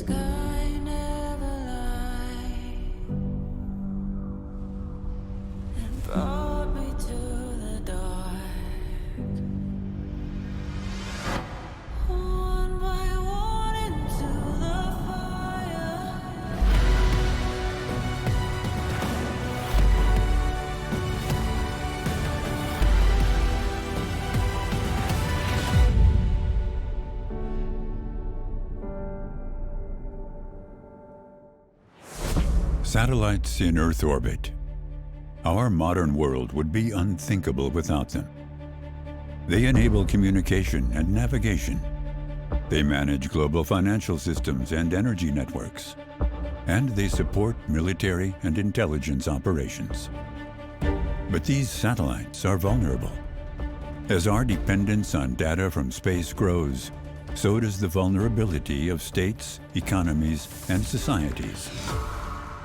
sky never lied and brought me to the dark. One by one into the fire. Satellites in Earth orbit. Our modern world would be unthinkable without them. They enable communication and navigation. They manage global financial systems and energy networks. And they support military and intelligence operations. But these satellites are vulnerable. As our dependence on data from space grows, so does the vulnerability of states, economies, and societies.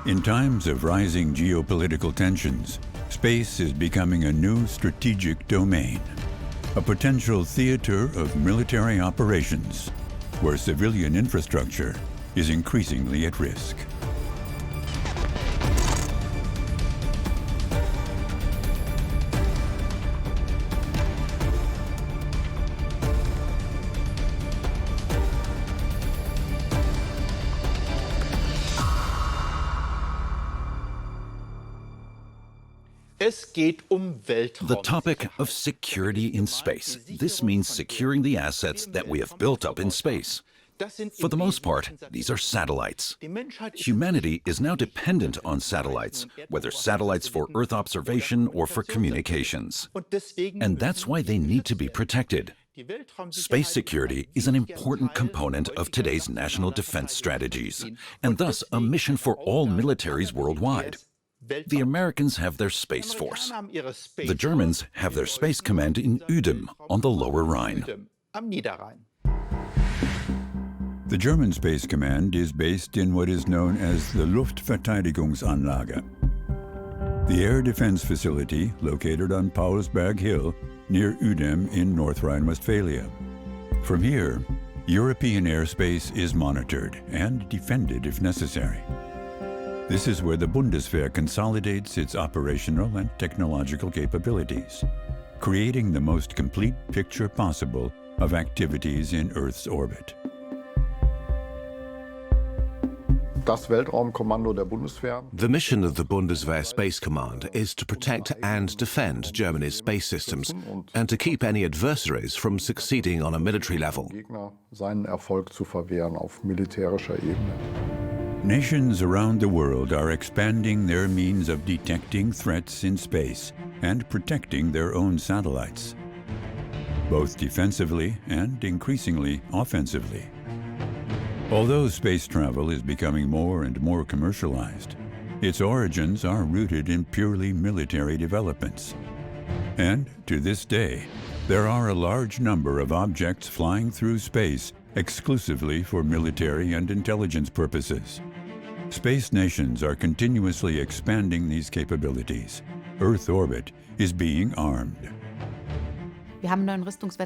In times of rising geopolitical tensions, space is becoming a new strategic domain, a potential theater of military operations, where civilian infrastructure is increasingly at risk. The topic of security in space. This means securing the assets that we have built up in space. For the most part, these are satellites. Humanity is now dependent on satellites, whether satellites for Earth observation or for communications. And that's why they need to be protected. Space security is an important component of today's national defense strategies, and thus a mission for all militaries worldwide. The Americans have their Space Force. The Germans have their Space Command in Uedem on the Lower Rhine. The German Space Command is based in what is known as the Luftverteidigungsanlage, the air defense facility located on Paulsberg Hill near Uedem in North Rhine-Westphalia. From here, European airspace is monitored and defended if necessary. This is where the Bundeswehr consolidates its operational and technological capabilities, creating the most complete picture possible of activities in Earth's orbit. The mission of the Bundeswehr Space Command is to protect and defend Germany's space systems and to keep any adversaries from succeeding on a military level. Nations around the world are expanding their means of detecting threats in space and protecting their own satellites, both defensively and increasingly offensively. Although space travel is becoming more and more commercialized, its origins are rooted in purely military developments. And to this day, there are a large number of objects flying through space exclusively for military and intelligence purposes. Space nations are continuously expanding these capabilities. Earth orbit is being armed.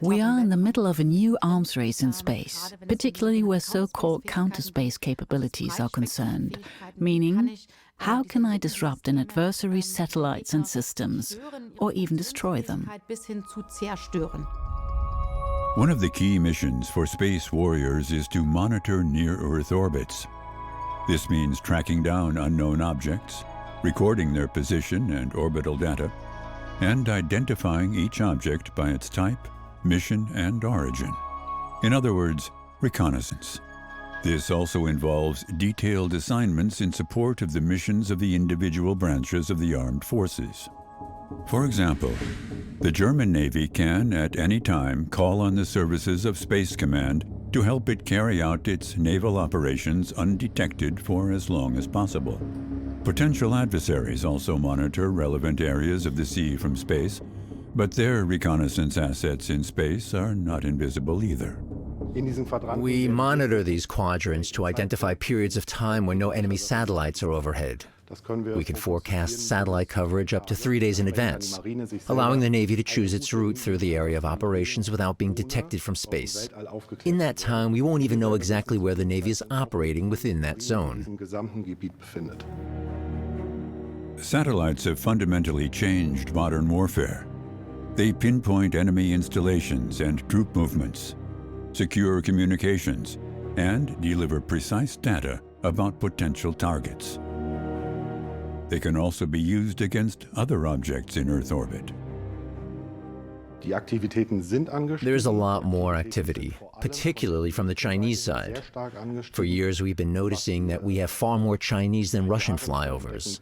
We are in the middle of a new arms race in space, particularly where so-called counter-space capabilities are concerned, meaning, how can I disrupt an adversary's satellites and systems, or even destroy them? One of the key missions for space warriors is to monitor near-Earth orbits. This means tracking down unknown objects, recording their position and orbital data, and identifying each object by its type, mission, and origin. In other words, reconnaissance. This also involves detailed assignments in support of the missions of the individual branches of the armed forces. For example, the German Navy can, at any time, call on the services of Space Command to help it carry out its naval operations undetected for as long as possible. Potential adversaries also monitor relevant areas of the sea from space, but their reconnaissance assets in space are not invisible either. We monitor these quadrants to identify periods of time when no enemy satellites are overhead. We can forecast satellite coverage up to 3 days in advance, allowing the Navy to choose its route through the area of operations without being detected from space. In that time, we won't even know exactly where the Navy is operating within that zone. Satellites have fundamentally changed modern warfare. They pinpoint enemy installations and troop movements, secure communications, and deliver precise data about potential targets. They can also be used against other objects in Earth orbit. There's a lot more activity, particularly from the Chinese side. For years, we've been noticing that we have far more Chinese than Russian flyovers.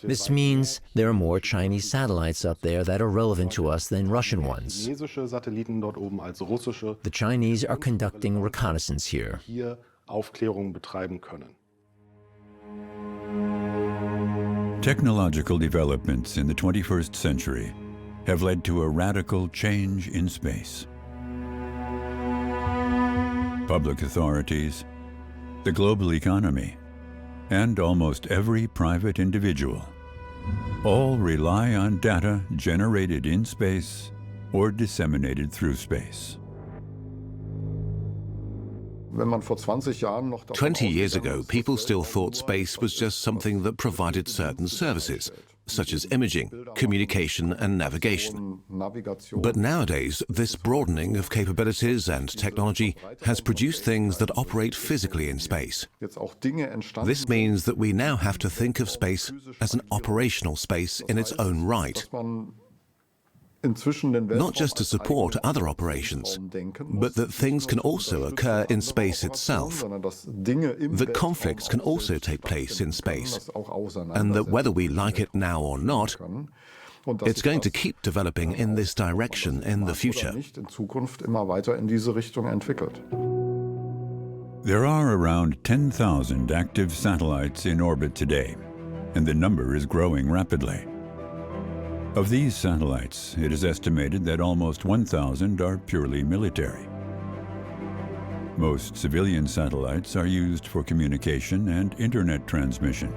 This means there are more Chinese satellites up there that are relevant to us than Russian ones. The Chinese are conducting reconnaissance here. Technological developments in the 21st century have led to a radical change in space. Public authorities, the global economy, and almost every private individual all rely on data generated in space or disseminated through space. 20 years ago, people still thought space was just something that provided certain services, such as imaging, communication, and navigation. But nowadays, this broadening of capabilities and technology has produced things that operate physically in space. This means that we now have to think of space as an operational space in its own right. Not just to support other operations, but that things can also occur in space itself, that conflicts can also take place in space, and that whether we like it now or not, it's going to keep developing in this direction in the future. There are around 10,000 active satellites in orbit today, and the number is growing rapidly. Of these satellites, it is estimated that almost 1,000 are purely military. Most civilian satellites are used for communication and internet transmission.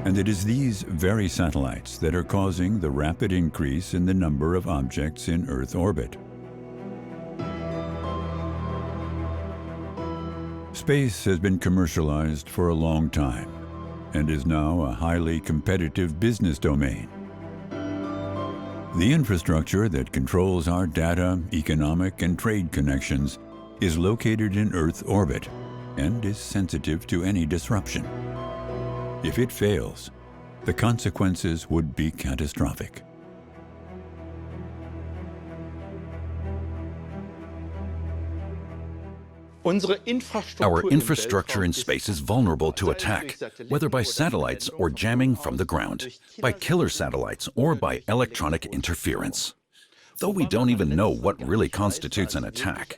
And it is these very satellites that are causing the rapid increase in the number of objects in Earth orbit. Space has been commercialized for a long time and is now a highly competitive business domain. The infrastructure that controls our data, economic, and trade connections is located in Earth orbit and is sensitive to any disruption. If it fails, the consequences would be catastrophic. Our infrastructure in space is vulnerable to attack, whether by satellites or jamming from the ground, by killer satellites or by electronic interference. Though we don't even know what really constitutes an attack,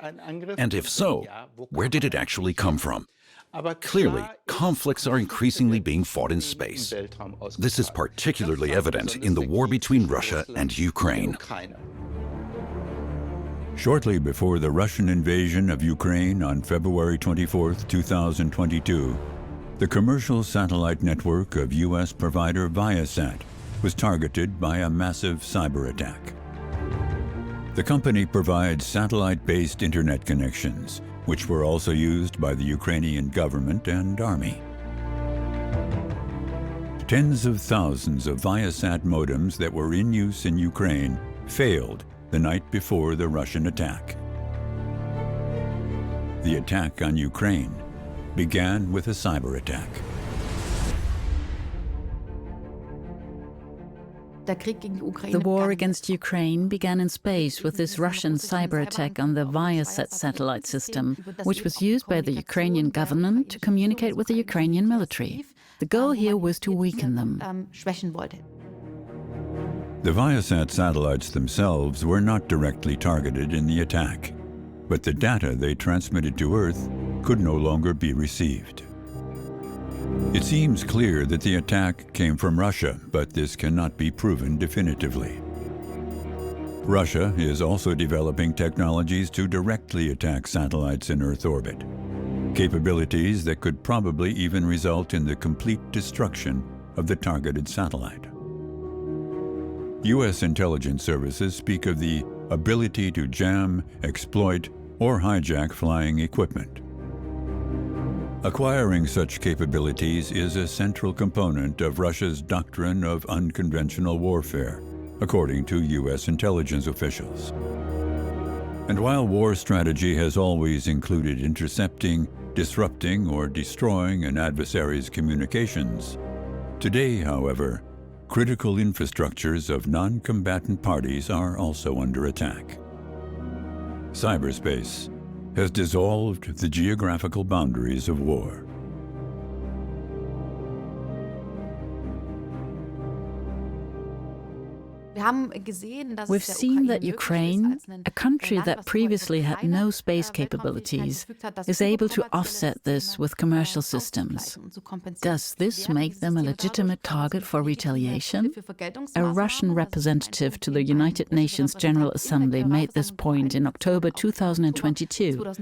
and if so, where did it actually come from? Clearly, conflicts are increasingly being fought in space. This is particularly evident in the war between Russia and Ukraine. Shortly before the Russian invasion of Ukraine on February 24, 2022, the commercial satellite network of U.S. provider Viasat was targeted by a massive cyber attack. The company provides satellite-based internet connections, which were also used by the Ukrainian government and army. Tens of thousands of Viasat modems that were in use in Ukraine failed the night before the Russian attack. The attack on Ukraine began with a cyber attack. The war against Ukraine began in space with this Russian cyber attack on the Viasat satellite system, which was used by the Ukrainian government to communicate with the Ukrainian military. The goal here was to weaken them. The Viasat satellites themselves were not directly targeted in the attack, but the data they transmitted to Earth could no longer be received. It seems clear that the attack came from Russia, but this cannot be proven definitively. Russia is also developing technologies to directly attack satellites in Earth orbit. capabilities that could probably even result in the complete destruction of the targeted satellite. U.S. intelligence services speak of the ability to jam, exploit, or hijack flying equipment. Acquiring such capabilities is a central component of Russia's doctrine of unconventional warfare, according to U.S. intelligence officials. And while war strategy has always included intercepting, disrupting, or destroying an adversary's communications, today, however, critical infrastructures of non-combatant parties are also under attack. Cyberspace has dissolved the geographical boundaries of war. We've seen that Ukraine, a country that previously had no space capabilities, is able to offset this with commercial systems. Does this make them a legitimate target for retaliation? A Russian representative to the United Nations General Assembly made this point in October 2022,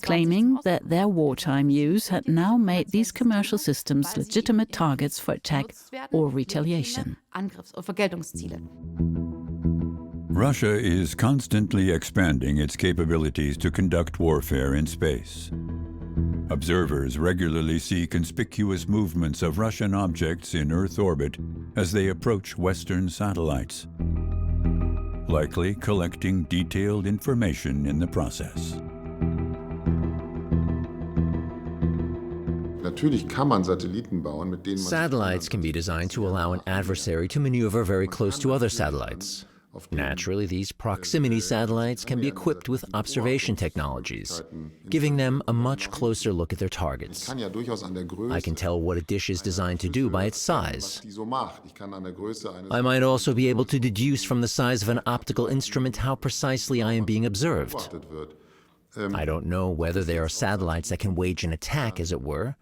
claiming that their wartime use had now made these commercial systems legitimate targets for attack or retaliation. Russia is constantly expanding its capabilities to conduct warfare in space. Observers regularly see conspicuous movements of Russian objects in Earth orbit as they approach Western satellites, likely collecting detailed information in the process. Satellites can be designed to allow an adversary to maneuver very close to other satellites. Naturally, these proximity satellites can be equipped with observation technologies, giving them a much closer look at their targets. I can tell what a dish is designed to do by its size. I might also be able to deduce from the size of an optical instrument how precisely I am being observed. I don't know whether there are satellites that can wage an attack, as it were.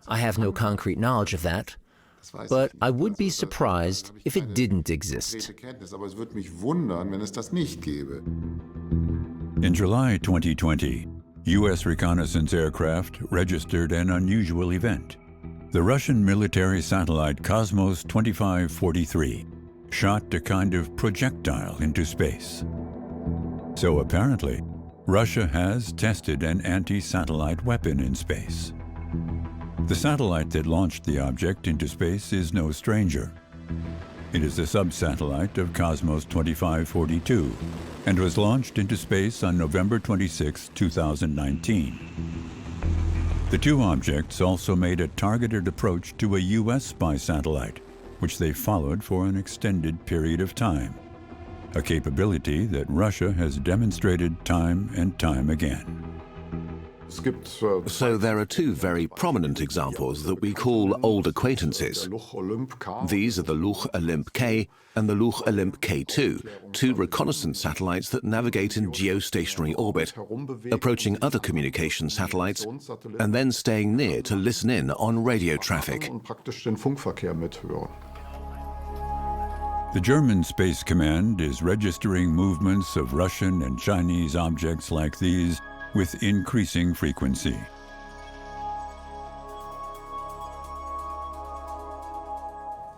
I have no concrete knowledge of that. But I would be surprised if it didn't exist. In July 2020, U.S. reconnaissance aircraft registered an unusual event. The Russian military satellite Cosmos 2543 shot a kind of projectile into space. So apparently, Russia has tested an anti-satellite weapon in space. The satellite that launched the object into space is no stranger. It is a sub-satellite of Cosmos 2542 and was launched into space on November 26, 2019. The two objects also made a targeted approach to a U.S. spy satellite, which they followed for an extended period of time, a capability that Russia has demonstrated time and time again. So there are two very prominent examples that we call old acquaintances. These are the Luch Olymp K and the Luch Olymp K2, two reconnaissance satellites that navigate in geostationary orbit, approaching other communication satellites and then staying near to listen in on radio traffic. The German Space Command is registering movements of Russian and Chinese objects like these with increasing frequency.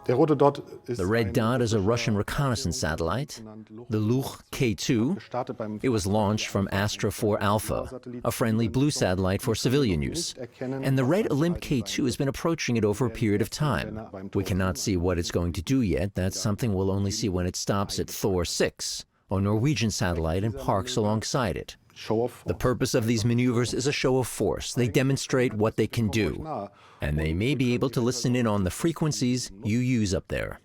The red dot is a Russian reconnaissance satellite, the Luch K2. It was launched from Astra 4 Alpha, a friendly blue satellite for civilian use. And the red Olymp K2 has been approaching it over a period of time. We cannot see what it's going to do yet. That's something we'll only see when it stops at Thor 6, a Norwegian satellite, and parks alongside it. The purpose of these maneuvers is a show of force. They demonstrate what they can do, and they may be able to listen in on the frequencies you use up there.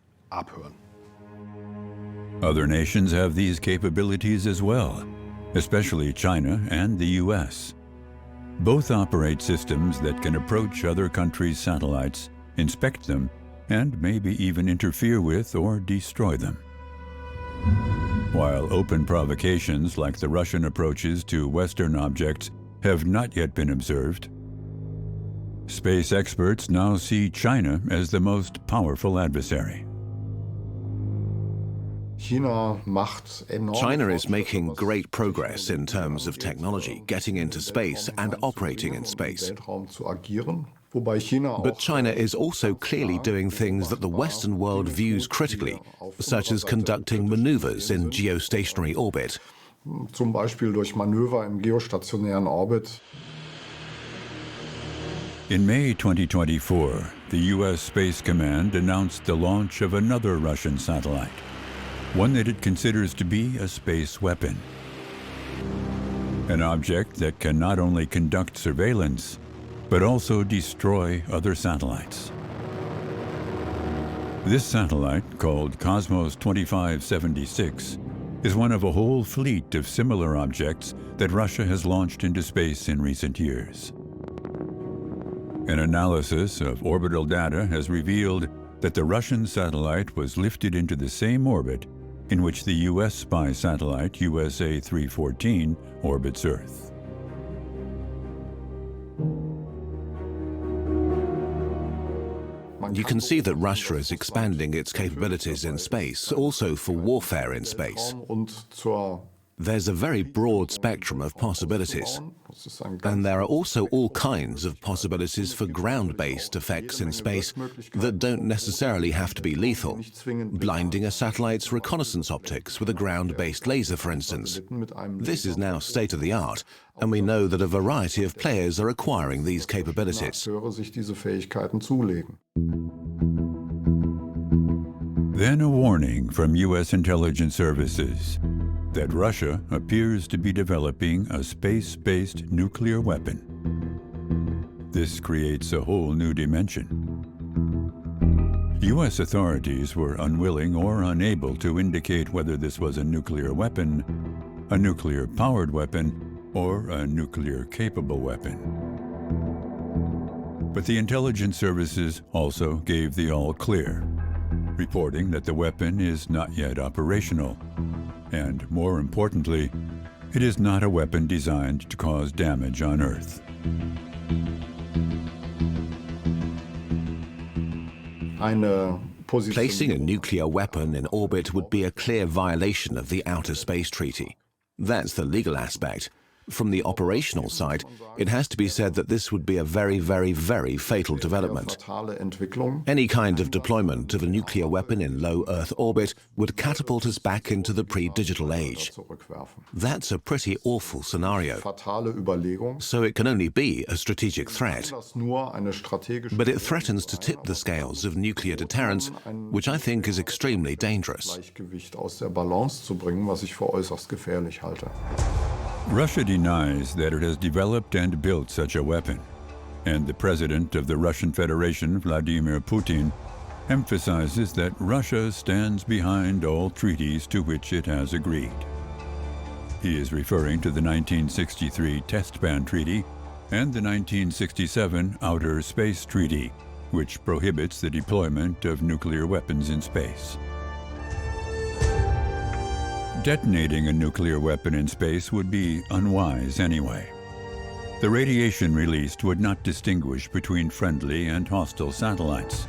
Other nations have these capabilities as well, especially China and the U.S. Both operate systems that can approach other countries' satellites, inspect them, and maybe even interfere with or destroy them. While open provocations like the Russian approaches to Western objects have not yet been observed, space experts now see China as the most powerful adversary. China is making great progress in terms of technology, getting into space and operating in space. But China is also clearly doing things that the Western world views critically, such as conducting maneuvers in geostationary orbit. Zum Beispiel durch Manöver im geostationären Orbit. In May 2024, the U.S. Space Command announced the launch of another Russian satellite, one that it considers to be a space weapon. An object that can not only conduct surveillance, but also destroy other satellites. This satellite, called Cosmos 2576, is one of a whole fleet of similar objects that Russia has launched into space in recent years. An analysis of orbital data has revealed that the Russian satellite was lifted into the same orbit in which the U.S. spy satellite USA 314 orbits Earth. You can see that Russia is expanding its capabilities in space, also for warfare in space. There's a very broad spectrum of possibilities. And there are also all kinds of possibilities for ground-based effects in space that don't necessarily have to be lethal. Blinding a satellite's reconnaissance optics with a ground-based laser, for instance. This is now state-of-the-art, and we know that a variety of players are acquiring these capabilities. Then a warning from U.S. intelligence services that Russia appears to be developing a space-based nuclear weapon. This creates a whole new dimension. U.S. authorities were unwilling or unable to indicate whether this was a nuclear weapon, a nuclear-powered weapon, or a nuclear-capable weapon. But the intelligence services also gave the all-clear, reporting that the weapon is not yet operational. And more importantly, it is not a weapon designed to cause damage on Earth. Placing a nuclear weapon in orbit would be a clear violation of the Outer Space Treaty. That's the legal aspect. From the operational side, it has to be said that this would be a very, very, very fatal development. Any kind of deployment of a nuclear weapon in low Earth orbit would catapult us back into the pre-digital age. That's a pretty awful scenario. So it can only be a strategic threat. But it threatens to tip the scales of nuclear deterrence, which I think is extremely dangerous. Russia denies that it has developed and built such a weapon, and the president of the Russian Federation, Vladimir Putin, emphasizes that Russia stands behind all treaties to which it has agreed. He is referring to the 1963 Test Ban Treaty and the 1967 Outer Space Treaty, which prohibits the deployment of nuclear weapons in space. Detonating a nuclear weapon in space would be unwise anyway. The radiation released would not distinguish between friendly and hostile satellites.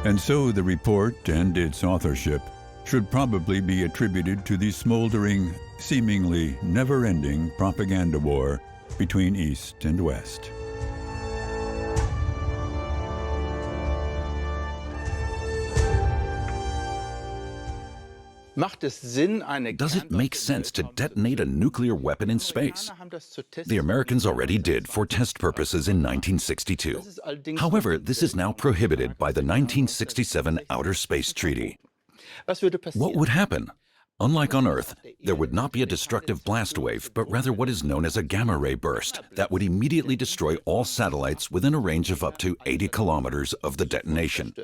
And so the report and its authorship should probably be attributed to the smoldering, seemingly never-ending propaganda war between East and West. Does it make sense to detonate a nuclear weapon in space? The Americans already did for test purposes in 1962. However, this is now prohibited by the 1967 Outer Space Treaty. What would happen? Unlike on Earth, there would not be a destructive blast wave, but rather what is known as a gamma ray burst that would immediately destroy all satellites within a range of up to 80 kilometers of the detonation.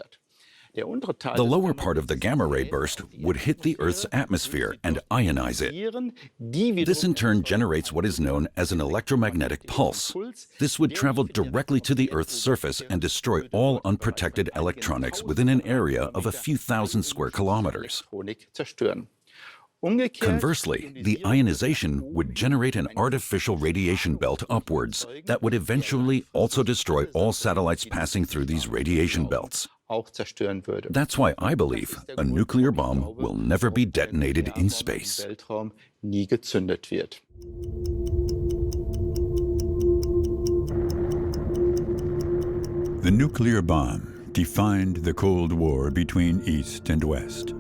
The lower part of the gamma ray burst would hit the Earth's atmosphere and ionize it. This in turn generates what is known as an electromagnetic pulse. This would travel directly to the Earth's surface and destroy all unprotected electronics within an area of a few thousand square kilometers. Conversely, the ionization would generate an artificial radiation belt upwards that would eventually also destroy all satellites passing through these radiation belts. That's why I believe a nuclear bomb will never be detonated in space. The nuclear bomb defined the Cold War between East and West.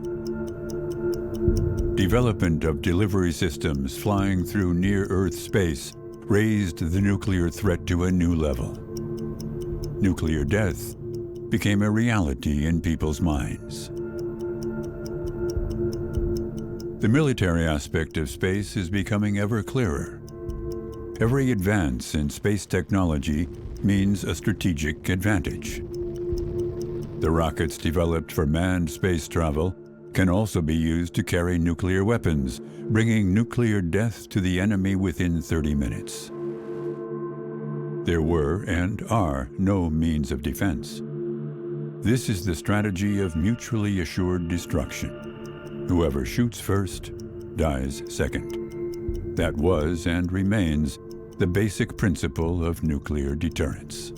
Development of delivery systems flying through near-Earth space raised the nuclear threat to a new level. Nuclear death became a reality in people's minds. The military aspect of space is becoming ever clearer. Every advance in space technology means a strategic advantage. The rockets developed for manned space travel can also be used to carry nuclear weapons, bringing nuclear death to the enemy within 30 minutes. There were and are no means of defense. This is the strategy of mutually assured destruction. Whoever shoots first dies second. That was and remains the basic principle of nuclear deterrence.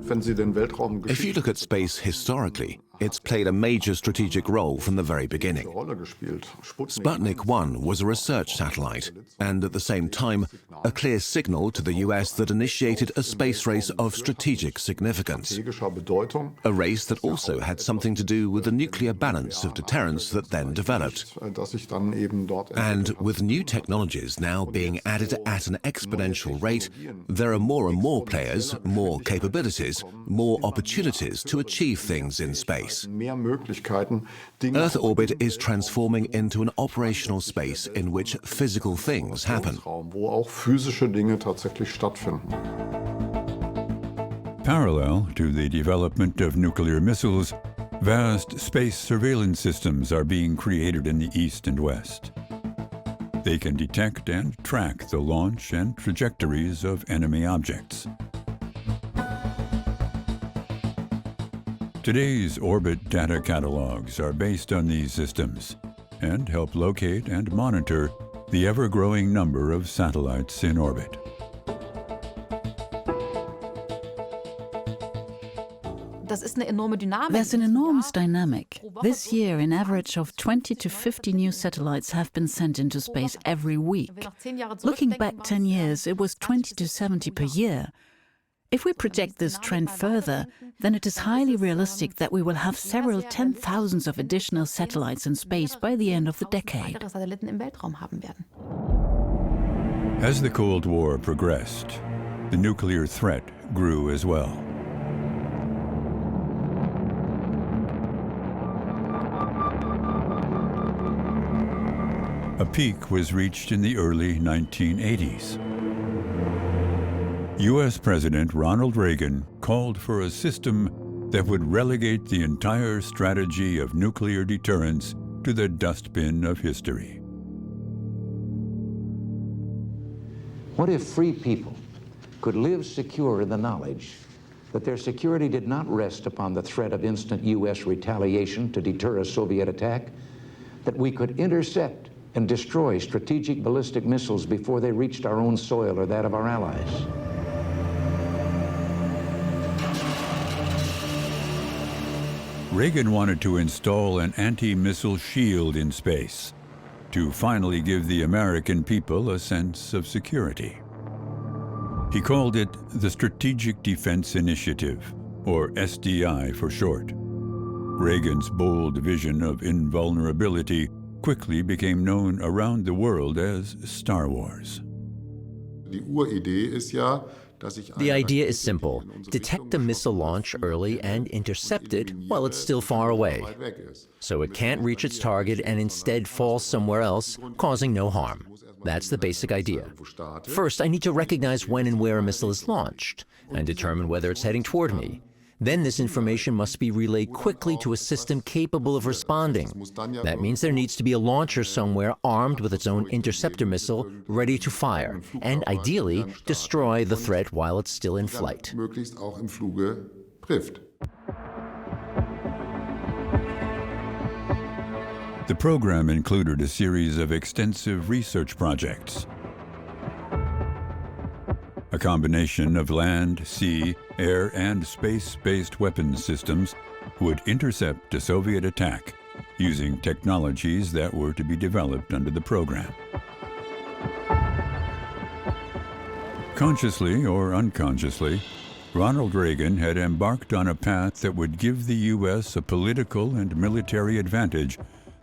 If you look at space historically, it's played a major strategic role from the very beginning. Sputnik 1 was a research satellite, and at the same time, a clear signal to the US that initiated a space race of strategic significance. A race that also had something to do with the nuclear balance of deterrence that then developed. And with new technologies now being added at an exponential rate, there are more and more players, more capabilities, more opportunities to achieve things in space. Earth orbit is transforming into an operational space in which physical things happen. Parallel to the development of nuclear missiles, vast space surveillance systems are being created in the East and West. They can detect and track the launch and trajectories of enemy objects. Today's orbit data catalogs are based on these systems and help locate and monitor the ever-growing number of satellites in orbit. There's an enormous dynamic. This year, an average of 20 to 50 new satellites have been sent into space every week. Looking back 10 years, it was 20 to 70 per year. If we project this trend further, then it is highly realistic that we will have several 10,000s of additional satellites in space by the end of the decade. As the Cold War progressed, the nuclear threat grew as well. A peak was reached in the early 1980s. U.S. President Ronald Reagan called for a system that would relegate the entire strategy of nuclear deterrence to the dustbin of history. What if free people could live secure in the knowledge that their security did not rest upon the threat of instant U.S. retaliation to deter a Soviet attack, that we could intercept and destroy strategic ballistic missiles before they reached our own soil or that of our allies? Reagan wanted to install an anti-missile shield in space to finally give the American people a sense of security. He called it the Strategic Defense Initiative, or SDI for short. Reagan's bold vision of invulnerability quickly became known around the world as Star Wars. The idea is simple. Detect the missile launch early and intercept it while it's still far away, so it can't reach its target and instead falls somewhere else, causing no harm. That's the basic idea. First, I need to recognize when and where a missile is launched and determine whether it's heading toward me. Then this information must be relayed quickly to a system capable of responding. That means there needs to be a launcher somewhere armed with its own interceptor missile ready to fire, and ideally destroy the threat while it's still in flight. The program included a series of extensive research projects. A combination of land, sea, air, and space-based weapons systems would intercept a Soviet attack using technologies that were to be developed under the program. Consciously or unconsciously, Ronald Reagan had embarked on a path that would give the U.S. a political and military advantage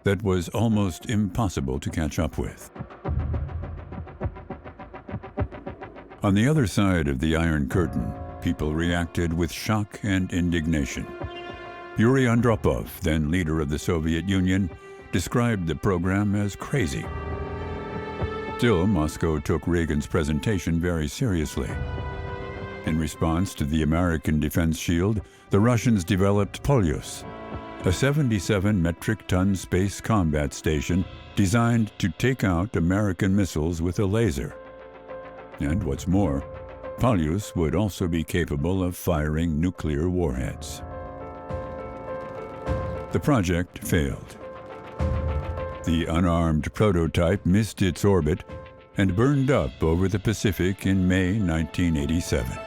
that was almost impossible to catch up with. On the other side of the Iron Curtain, people reacted with shock and indignation. Yuri Andropov, then leader of the Soviet Union, described the program as crazy. Still, Moscow took Reagan's presentation very seriously. In response to the American defense shield, the Russians developed Polyus, a 77 metric ton space combat station designed to take out American missiles with a laser. And what's more, Polyus would also be capable of firing nuclear warheads. The project failed. The unarmed prototype missed its orbit and burned up over the Pacific in May 1987.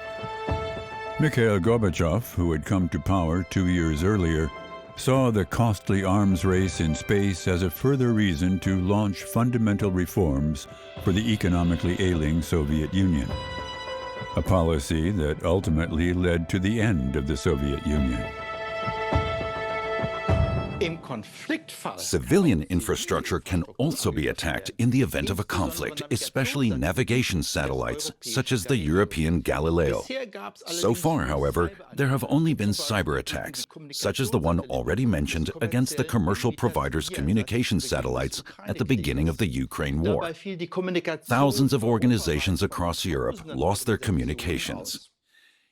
Mikhail Gorbachev, who had come to power 2 years earlier, saw the costly arms race in space as a further reason to launch fundamental reforms for the economically ailing Soviet Union, a policy that ultimately led to the end of the Soviet Union. Civilian infrastructure can also be attacked in the event of a conflict, especially navigation satellites, such as the European Galileo. So far, however, there have only been cyber attacks, such as the one already mentioned against the commercial provider's communication satellites at the beginning of the Ukraine war. Thousands of organizations across Europe lost their communications.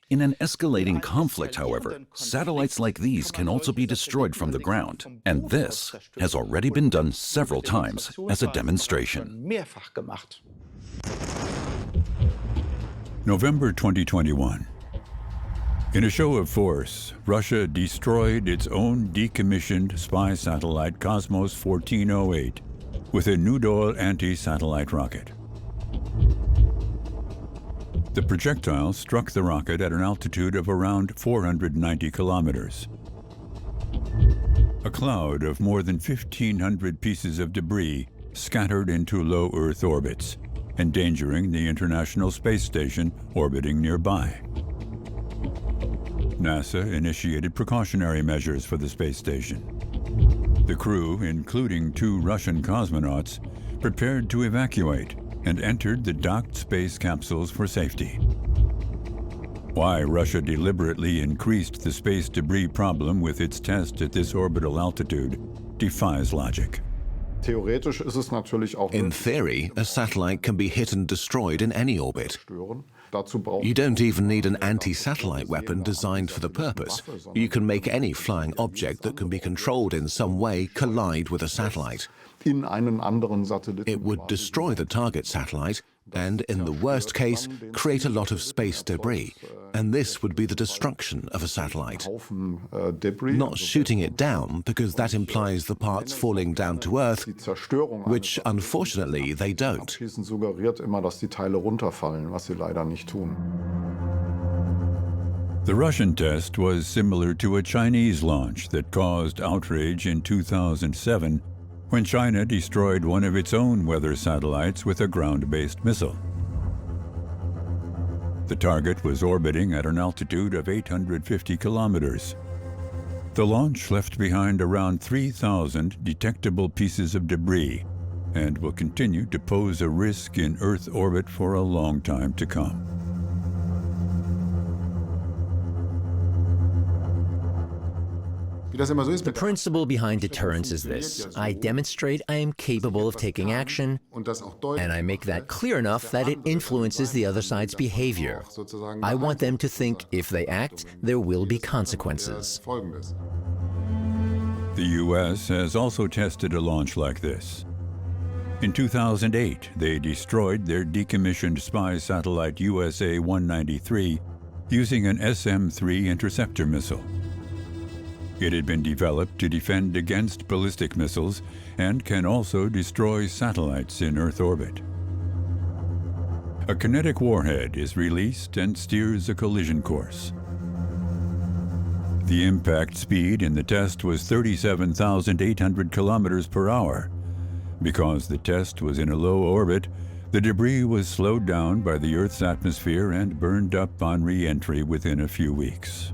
In an escalating conflict, however, satellites like these can also be destroyed from the ground, and this has already been done several times as a demonstration. November 2021. In a show of force, Russia destroyed its own decommissioned spy satellite Cosmos 1408 with a Nudol anti-satellite rocket. The projectile struck the rocket at an altitude of around 490 kilometers. A cloud of more than 1,500 pieces of debris scattered into low Earth orbits, endangering the International Space Station orbiting nearby. NASA initiated precautionary measures for the space station. The crew, including 2 Russian cosmonauts, prepared to evacuate and entered the docked space capsules for safety. Why Russia deliberately increased the space debris problem with its test at this orbital altitude defies logic. In theory, a satellite can be hit and destroyed in any orbit. You don't even need an anti-satellite weapon designed for the purpose. You can make any flying object that can be controlled in some way collide with a satellite. It would destroy the target satellite and, in the worst case, create a lot of space debris. And this would be the destruction of a satellite. Not shooting it down, because that implies the parts falling down to Earth, which, unfortunately, they don't. The Russian test was similar to a Chinese launch that caused outrage in 2007 when China destroyed one of its own weather satellites with a ground-based missile. The target was orbiting at an altitude of 850 kilometers. The launch left behind around 3,000 detectable pieces of debris and will continue to pose a risk in Earth orbit for a long time to come. The principle behind deterrence is this: I demonstrate I am capable of taking action, and I make that clear enough that it influences the other side's behavior. I want them to think if they act, there will be consequences. The U.S. has also tested a launch like this. In 2008, they destroyed their decommissioned spy satellite USA-193 using an SM-3 interceptor missile. It had been developed to defend against ballistic missiles and can also destroy satellites in Earth orbit. A kinetic warhead is released and steers a collision course. The impact speed in the test was 37,800 kilometers per hour. Because the test was in a low orbit, the debris was slowed down by the Earth's atmosphere and burned up on re-entry within a few weeks.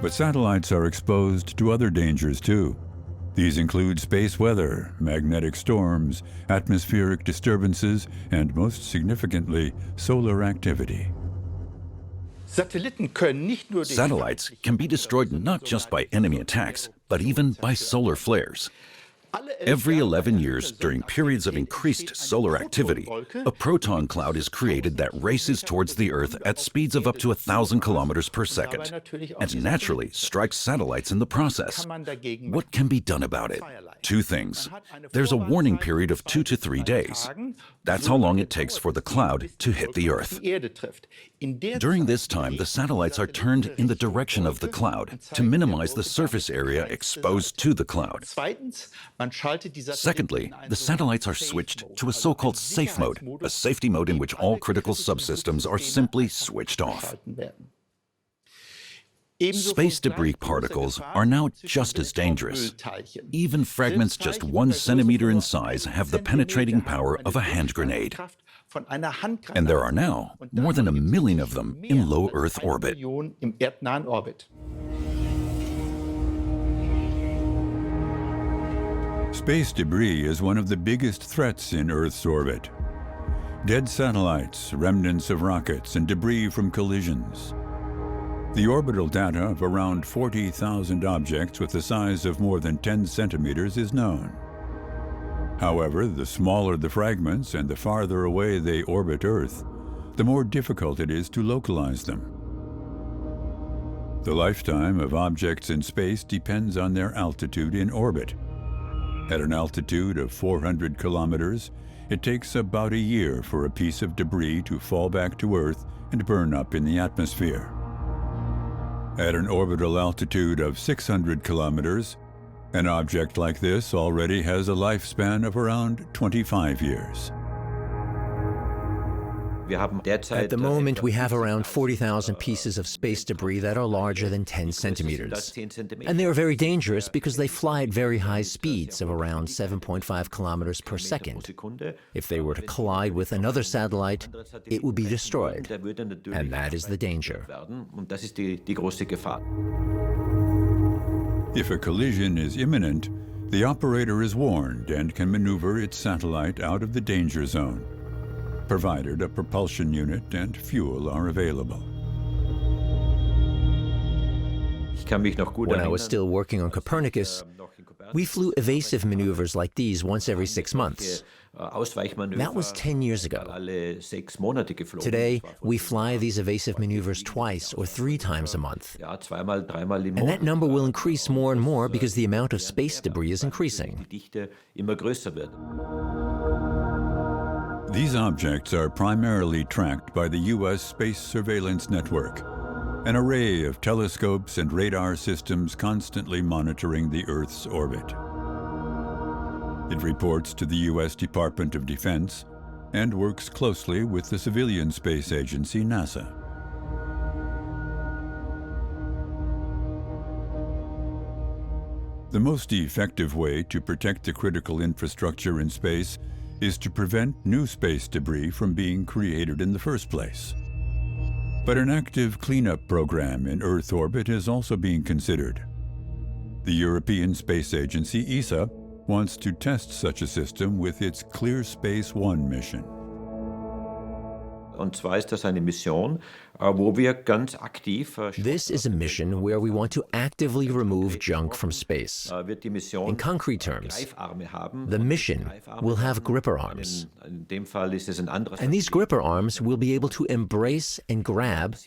But satellites are exposed to other dangers too. These include space weather, magnetic storms, atmospheric disturbances, and most significantly, solar activity. Satellites can be destroyed not just by enemy attacks, but even by solar flares. Every 11 years, during periods of increased solar activity, a proton cloud is created that races towards the Earth at speeds of up to 1,000 kilometers per second, and naturally strikes satellites in the process. What can be done about it? Two things. There's a warning period of 2 to 3 days. That's how long it takes for the cloud to hit the Earth. During this time, the satellites are turned in the direction of the cloud to minimize the surface area exposed to the cloud. Secondly, the satellites are switched to a so-called safe mode, a safety mode in which all critical subsystems are simply switched off. Space debris particles are now just as dangerous. Even fragments just 1 centimeter in size have the penetrating power of a hand grenade. And there are now more than 1 million of them in low Earth orbit. Space debris is one of the biggest threats in Earth's orbit. Dead satellites, remnants of rockets, and debris from collisions. The orbital data of around 40,000 objects with a size of more than 10 centimeters is known. However, the smaller the fragments and the farther away they orbit Earth, the more difficult it is to localize them. The lifetime of objects in space depends on their altitude in orbit. At an altitude of 400 kilometers, it takes about a year for a piece of debris to fall back to Earth and burn up in the atmosphere. At an orbital altitude of 600 kilometers, an object like this already has a lifespan of around 25 years. At the moment, we have around 40,000 pieces of space debris that are larger than 10 centimeters. And they are very dangerous because they fly at very high speeds of around 7.5 kilometers per second. If they were to collide with another satellite, it would be destroyed. And that is the danger. If a collision is imminent, the operator is warned and can maneuver its satellite out of the danger zone, provided a propulsion unit and fuel are available. When I was still working on Copernicus, we flew evasive maneuvers like these once every 6 months. That was 10 years ago. Today, we fly these evasive maneuvers twice or 3 times a month. And that number will increase more and more because the amount of space debris is increasing. These objects are primarily tracked by the U.S. Space Surveillance Network, an array of telescopes and radar systems constantly monitoring the Earth's orbit. It reports to the U.S. Department of Defense and works closely with the civilian space agency NASA. The most effective way to protect the critical infrastructure in space is to prevent new space debris from being created in the first place. But an active cleanup program in Earth orbit is also being considered. The European Space Agency, ESA, wants to test such a system with its Clear Space 1 mission. This is a mission where we want to actively remove junk from space. In concrete terms, the mission will have gripper arms. And these gripper arms will be able to embrace and grab,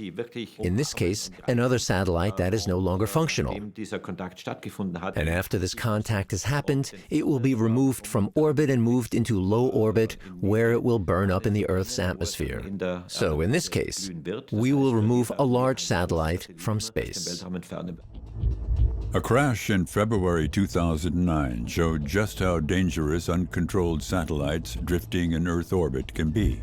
in this case, another satellite that is no longer functional. And after this contact has happened, it will be removed from orbit and moved into low orbit, where it will burn up in the Earth's atmosphere. So in this case, we will remove a large satellite from space. A crash in February 2009 showed just how dangerous uncontrolled satellites drifting in Earth orbit can be.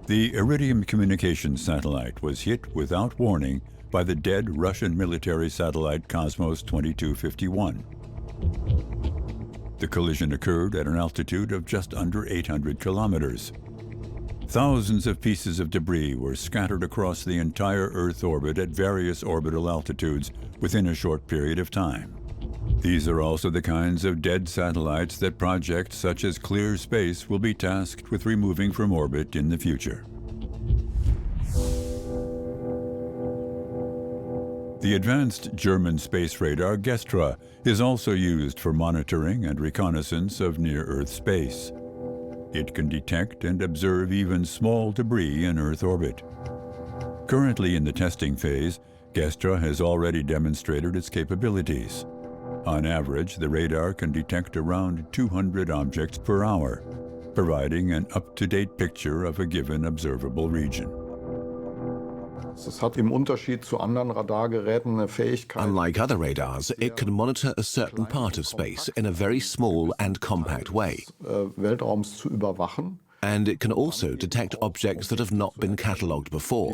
The Iridium communications satellite was hit without warning by the dead Russian military satellite Cosmos 2251. The collision occurred at an altitude of just under 800 kilometers. Thousands of pieces of debris were scattered across the entire Earth orbit at various orbital altitudes within a short period of time. These are also the kinds of dead satellites that projects such as Clear Space will be tasked with removing from orbit in the future. The advanced German space radar Gestra is also used for monitoring and reconnaissance of near-Earth space. It can detect and observe even small debris in Earth orbit. Currently in the testing phase, Gestra has already demonstrated its capabilities. On average, the radar can detect around 200 objects per hour, providing an up-to-date picture of a given observable region. Unlike other radars, it can monitor a certain part of space in a very small and compact way. And it can also detect objects that have not been catalogued before.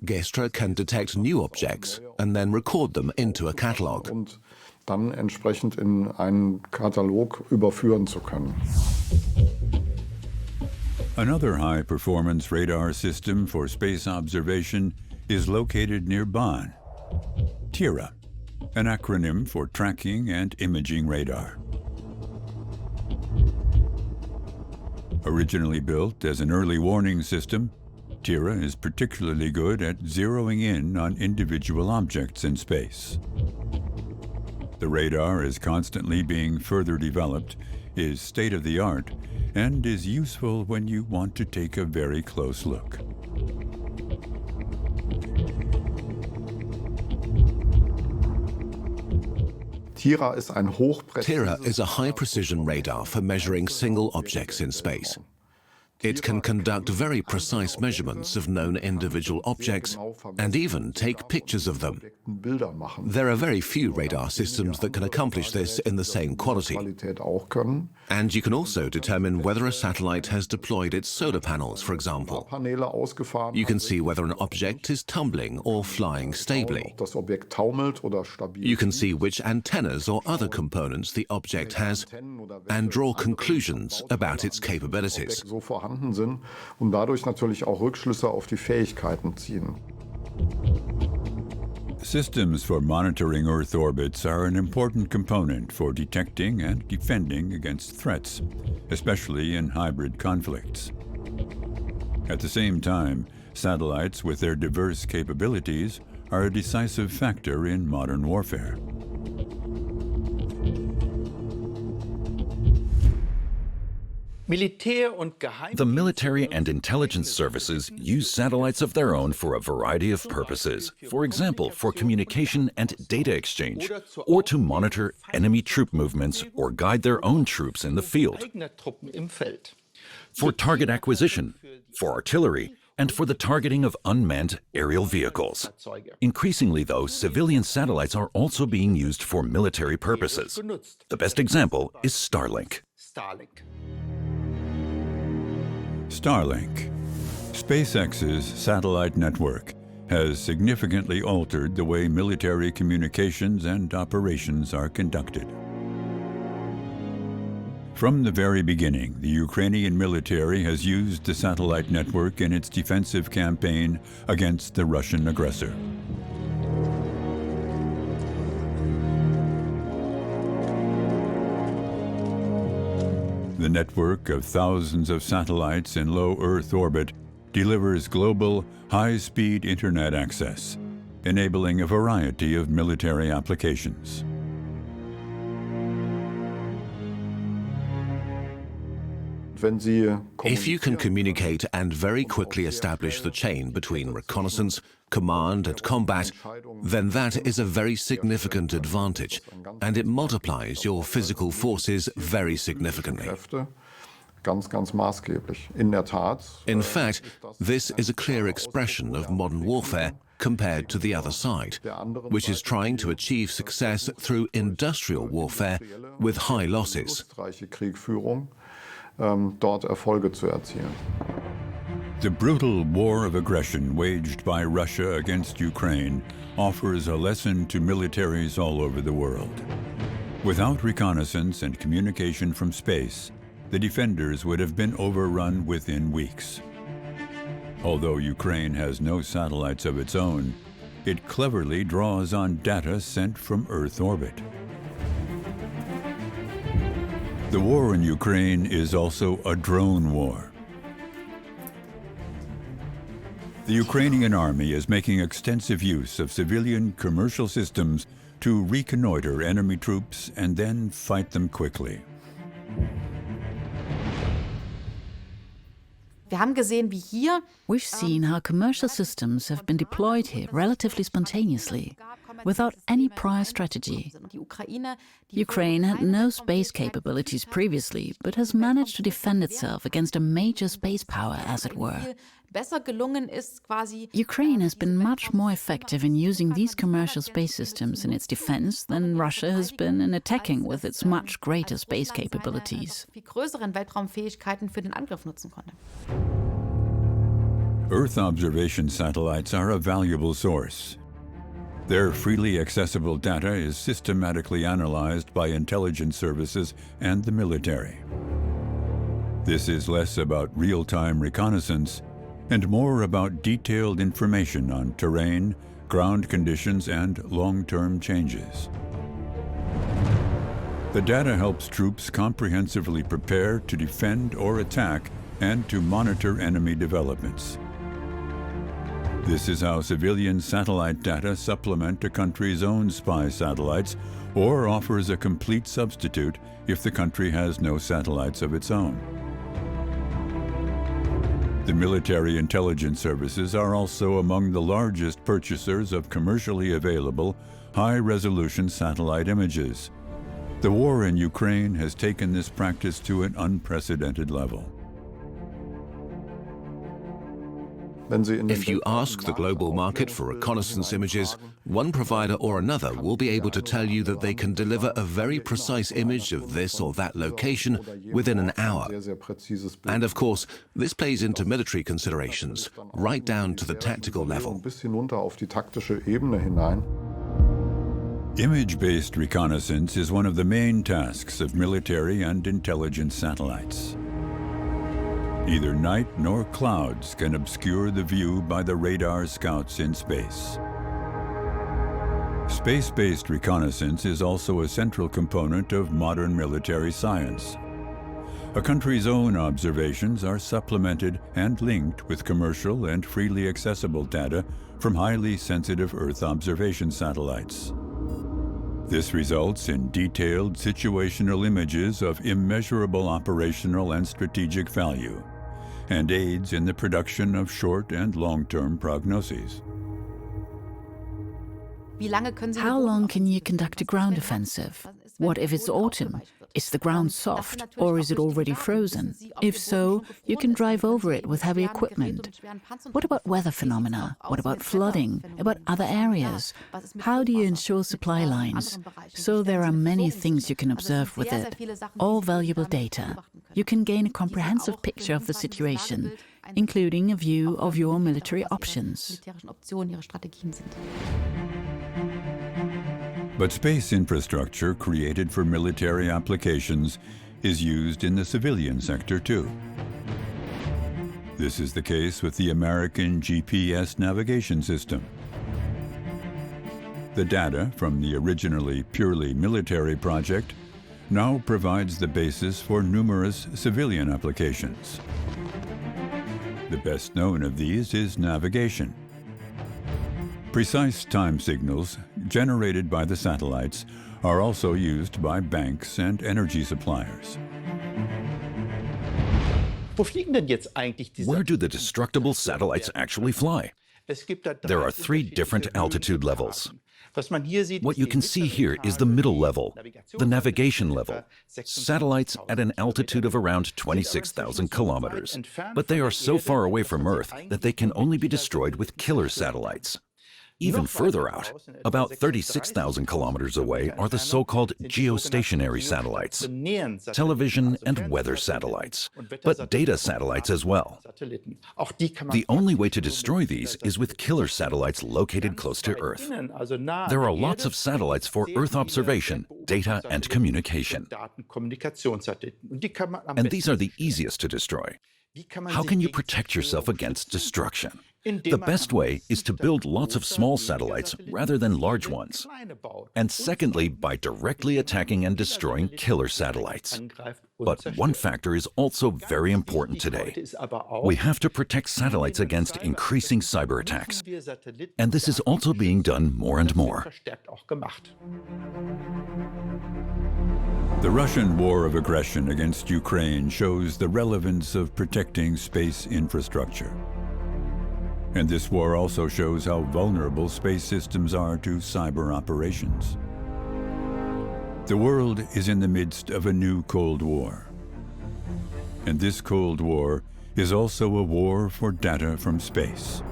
Gestra can detect new objects and then record them into a catalogue. Another high-performance radar system for space observation is located near Bonn. TIRA, an acronym for Tracking and Imaging Radar. Originally built as an early warning system, TIRA is particularly good at zeroing in on individual objects in space. The radar is constantly being further developed, is state-of-the-art, and is useful when you want to take a very close look. TIRA is a high-precision radar for measuring single objects in space. It can conduct very precise measurements of known individual objects and even take pictures of them. There are very few radar systems that can accomplish this in the same quality. And you can also determine whether a satellite has deployed its solar panels, for example. You can see whether an object is tumbling or flying stably. You can see which antennas or other components the object has and draw conclusions about its capabilities. Und dadurch natürlich auch Rückschlüsse auf die Fähigkeiten ziehen. Systems for monitoring Earth orbits are an important component for detecting and defending against threats, especially in hybrid conflicts. At the same time, satellites with their diverse capabilities are a decisive factor in modern warfare. The military and intelligence services use satellites of their own for a variety of purposes. For example, for communication and data exchange, or to monitor enemy troop movements or guide their own troops in the field. For target acquisition, for artillery, and for the targeting of unmanned aerial vehicles. Increasingly, though, civilian satellites are also being used for military purposes. The best example is Starlink. Starlink, SpaceX's satellite network, has significantly altered the way military communications and operations are conducted. From the very beginning, the Ukrainian military has used the satellite network in its defensive campaign against the Russian aggressor. The network of thousands of satellites in low Earth orbit delivers global, high-speed internet access, enabling a variety of military applications. If you can communicate and very quickly establish the chain between reconnaissance, command and combat, then that is a very significant advantage, and it multiplies your physical forces very significantly. In fact, this is a clear expression of modern warfare compared to the other side, which is trying to achieve success through industrial warfare with high losses. The brutal war of aggression waged by Russia against Ukraine offers a lesson to militaries all over the world. Without reconnaissance and communication from space, the defenders would have been overrun within weeks. Although Ukraine has no satellites of its own, it cleverly draws on data sent from Earth orbit. The war in Ukraine is also a drone war. The Ukrainian army is making extensive use of civilian commercial systems to reconnoiter enemy troops and then fight them quickly. We've seen how commercial systems have been deployed here relatively spontaneously, without any prior strategy. Ukraine had no space capabilities previously, but has managed to defend itself against a major space power, as it were. Ukraine has been much more effective in using these commercial space systems in its defense than Russia has been in attacking with its much greater space capabilities. Earth observation satellites are a valuable source. Their freely accessible data is systematically analyzed by intelligence services and the military. This is less about real-time reconnaissance and more about detailed information on terrain, ground conditions, and long-term changes. The data helps troops comprehensively prepare to defend or attack and to monitor enemy developments. This is how civilian satellite data supplement a country's own spy satellites or offers a complete substitute if the country has no satellites of its own. The military intelligence services are also among the largest purchasers of commercially available, high-resolution satellite images. The war in Ukraine has taken this practice to an unprecedented level. If you ask the global market for reconnaissance images, one provider or another will be able to tell you that they can deliver a very precise image of this or that location within an hour. And of course, this plays into military considerations, right down to the tactical level. Image-based reconnaissance is one of the main tasks of military and intelligence satellites. Neither night nor clouds can obscure the view by the radar scouts in space. Space-based reconnaissance is also a central component of modern military science. A country's own observations are supplemented and linked with commercial and freely accessible data from highly sensitive Earth observation satellites. This results in detailed situational images of immeasurable operational and strategic value, and aids in the production of short and long-term prognoses. How long can you conduct a ground offensive? What if it's autumn? Is the ground soft, or is it already frozen? If so, you can drive over it with heavy equipment. What about weather phenomena? What about flooding? About other areas? How do you ensure supply lines? So there are many things you can observe with it, all valuable data. You can gain a comprehensive picture of the situation, including a view of your military options. But space infrastructure created for military applications is used in the civilian sector too. This is the case with the American GPS navigation system. The data from the originally purely military project now provides the basis for numerous civilian applications. The best known of these is navigation. Precise time signals generated by the satellites are also used by banks and energy suppliers. Where do the destructible satellites actually fly? There are 3 different altitude levels. What you can see here is the middle level, the navigation level. Satellites at an altitude of around 26,000 kilometers. But they are so far away from Earth that they can only be destroyed with killer satellites. Even further out, about 36,000 kilometers away, are the so-called geostationary satellites, television and weather satellites, but data satellites as well. The only way to destroy these is with killer satellites located close to Earth. There are lots of satellites for Earth observation, data and communication. And these are the easiest to destroy. How can you protect yourself against destruction? The best way is to build lots of small satellites rather than large ones. And secondly, by directly attacking and destroying killer satellites. But one factor is also very important today. We have to protect satellites against increasing cyber attacks. And this is also being done more and more. The Russian war of aggression against Ukraine shows the relevance of protecting space infrastructure. And this war also shows how vulnerable space systems are to cyber operations. The world is in the midst of a new Cold War. And this Cold War is also a war for data from space.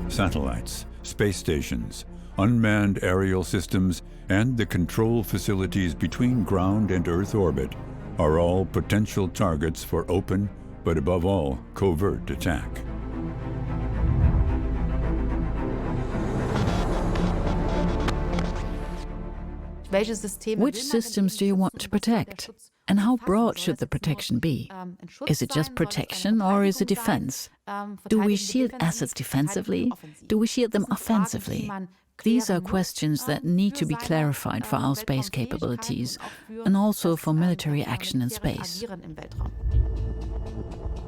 Satellites, space stations, unmanned aerial systems, and the control facilities between ground and Earth orbit are all potential targets for open, but above all, covert attack. Which systems do you want to protect? And how broad should the protection be? Is it just protection or is it defense? Do we shield assets defensively? Do we shield them offensively? These are questions that need to be clarified for our space capabilities and also for military action in space.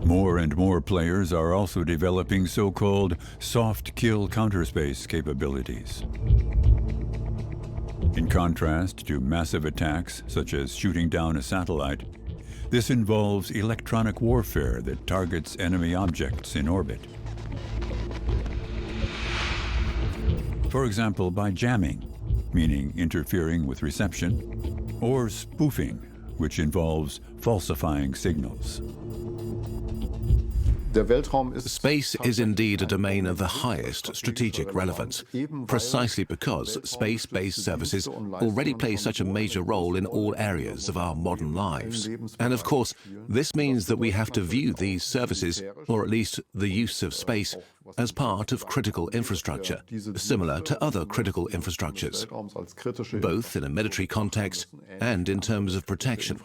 More and more players are also developing so-called soft-kill counterspace capabilities. In contrast to massive attacks, such as shooting down a satellite, this involves electronic warfare that targets enemy objects in orbit. For example, by jamming, meaning interfering with reception, or spoofing, which involves falsifying signals. Space is indeed a domain of the highest strategic relevance, precisely because space-based services already play such a major role in all areas of our modern lives. And of course, this means that we have to view these services, or at least the use of space, as part of critical infrastructure, similar to other critical infrastructures, both in a military context and in terms of protection.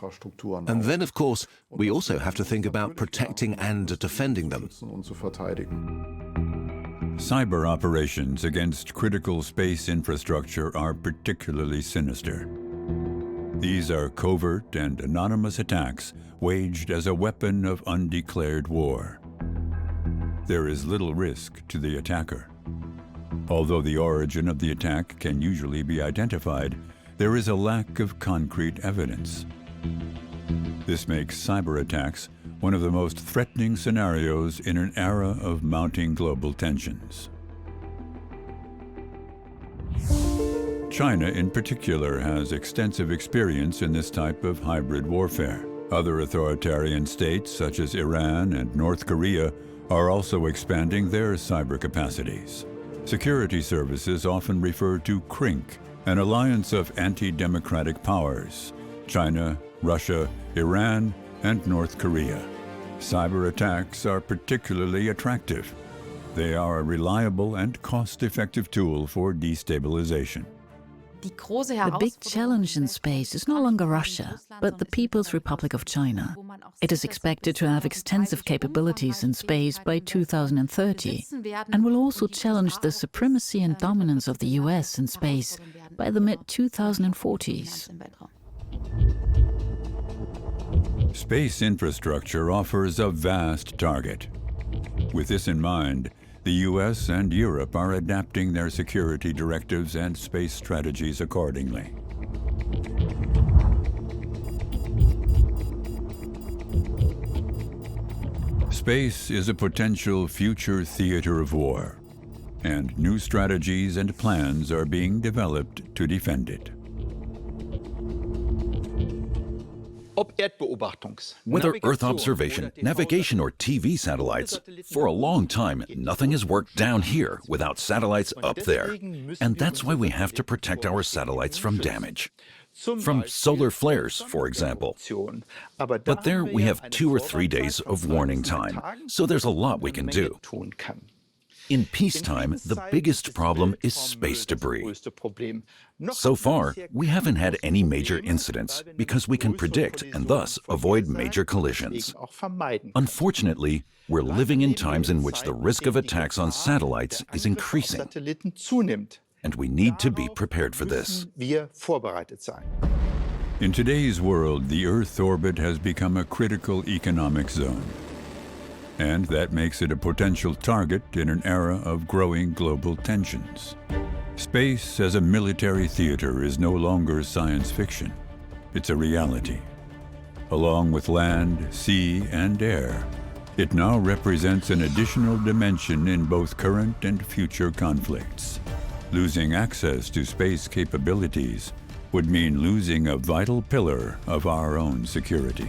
And then, of course, we also have to think about protecting and defending them. Cyber operations against critical space infrastructure are particularly sinister. These are covert and anonymous attacks waged as a weapon of undeclared war. There is little risk to the attacker. Although the origin of the attack can usually be identified, there is a lack of concrete evidence. This makes cyber attacks one of the most threatening scenarios in an era of mounting global tensions. China, in particular, has extensive experience in this type of hybrid warfare. Other authoritarian states, such as Iran and North Korea, are also expanding their cyber capacities. Security services often refer to CRINC, an alliance of anti-democratic powers: China, Russia, Iran, and North Korea. Cyber attacks are particularly attractive. They are a reliable and cost-effective tool for destabilization. The big challenge in space is no longer Russia, but the People's Republic of China. It is expected to have extensive capabilities in space by 2030 and will also challenge the supremacy and dominance of the US in space by the mid-2040s. Space infrastructure offers a vast target. With this in mind, the US and Europe are adapting their security directives and space strategies accordingly. Space is a potential future theater of war, and new strategies and plans are being developed to defend it. Whether Earth observation, navigation, or TV satellites, for a long time, nothing has worked down here without satellites up there. And that's why we have to protect our satellites from damage. From solar flares, for example. But there we have 2 or 3 days of warning time, so there's a lot we can do. In peacetime, the biggest problem is space debris. So far, we haven't had any major incidents because we can predict and thus avoid major collisions. Unfortunately, we're living in times in which the risk of attacks on satellites is increasing, and we need to be prepared for this. In today's world, the Earth orbit has become a critical economic zone. And that makes it a potential target in an era of growing global tensions. Space as a military theater is no longer science fiction. It's a reality. Along with land, sea, and air, it now represents an additional dimension in both current and future conflicts. Losing access to space capabilities would mean losing a vital pillar of our own security.